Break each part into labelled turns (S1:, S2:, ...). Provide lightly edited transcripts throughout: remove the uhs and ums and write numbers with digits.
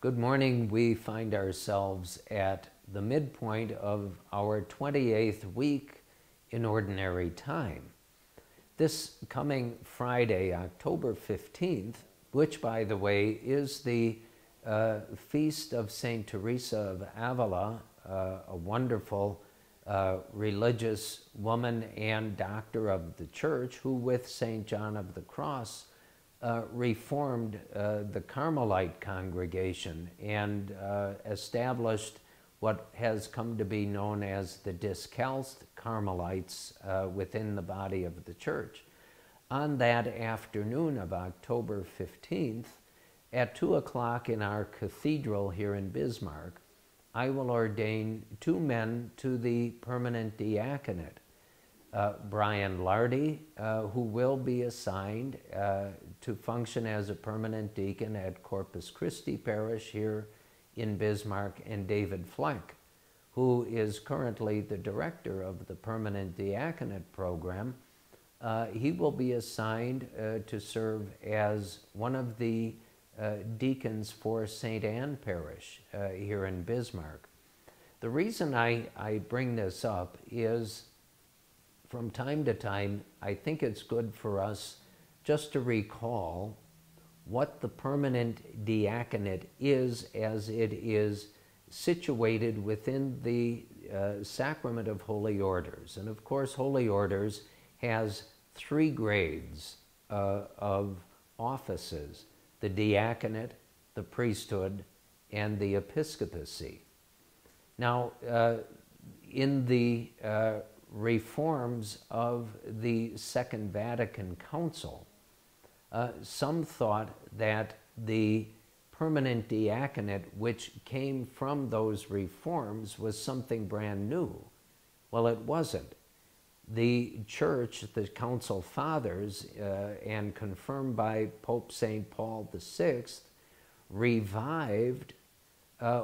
S1: Good morning. We find ourselves at the midpoint of our 28th week in Ordinary Time. This coming Friday, October 15th, which, by the way, is the feast of St. Teresa of Avila, a wonderful religious woman and doctor of the Church who, with St. John of the Cross, reformed the Carmelite congregation and established what has come to be known as the Discalced Carmelites within the body of the Church. On that afternoon of October 15th, at 2 o'clock in our cathedral here in Bismarck, I will ordain two men to the permanent diaconate. Brian Lardy, who will be assigned to function as a permanent deacon at Corpus Christi Parish here in Bismarck, and David Fleck, who is currently the director of the permanent diaconate program. He will be assigned to serve as one of the deacons for St. Anne Parish here in Bismarck. The reason I bring this up is, from time to time, I think it's good for us just to recall what the permanent diaconate is as it is situated within the sacrament of Holy Orders. And of course, Holy Orders has three grades of offices: the diaconate, the priesthood, and the episcopacy. Now, in the reforms of the Second Vatican Council, some thought that the permanent diaconate, which came from those reforms, was something brand new. Well, it wasn't. The Church, the Council Fathers, and confirmed by Pope St. Paul VI, revived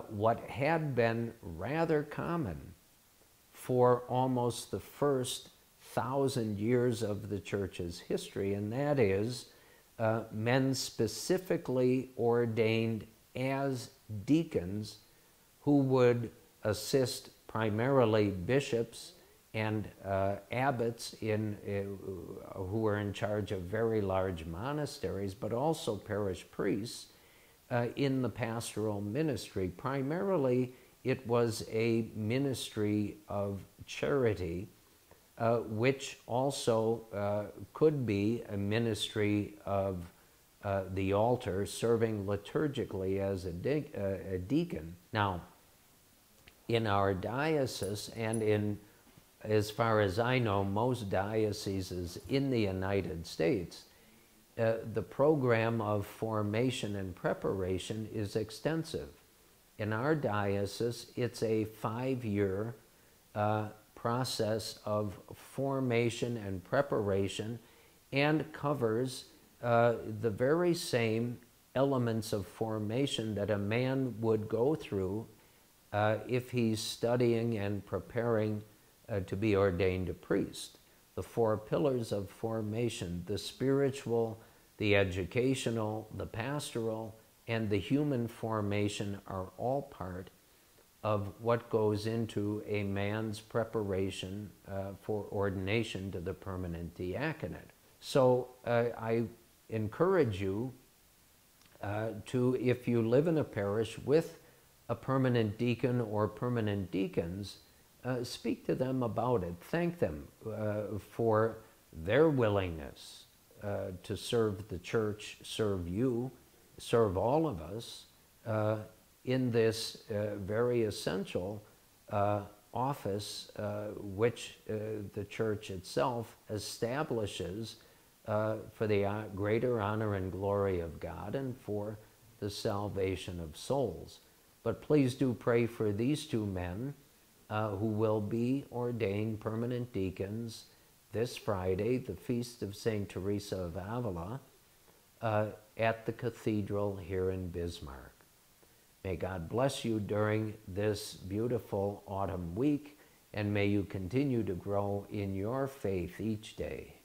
S1: what had been rather common for almost the first 1,000 years of the Church's history, and that is men specifically ordained as deacons who would assist primarily bishops and abbots who were in charge of very large monasteries, but also parish priests in the pastoral ministry. Primarily, it was a ministry of charity, which also could be a ministry of the altar, serving liturgically as a deacon. Now, in our diocese, and in, as far as I know, most dioceses in the United States, the program of formation and preparation is extensive. In our diocese, it's a 5-year process of formation and preparation, and covers the very same elements of formation that a man would go through if he's studying and preparing to be ordained a priest. The 4 pillars of formation: the spiritual, the educational, the pastoral, and the human formation, are all part of what goes into a man's preparation for ordination to the permanent diaconate. So I encourage you to, if you live in a parish with a permanent deacon or permanent deacons, speak to them about it. Thank them for their willingness to serve the Church, serve you, serve all of us in this very essential office which the Church itself establishes for the greater honor and glory of God and for the salvation of souls. But please do pray for these two men who will be ordained permanent deacons this Friday, the feast of St. Teresa of Avila, at the cathedral here in Bismarck. May God bless you during this beautiful autumn week, and may you continue to grow in your faith each day.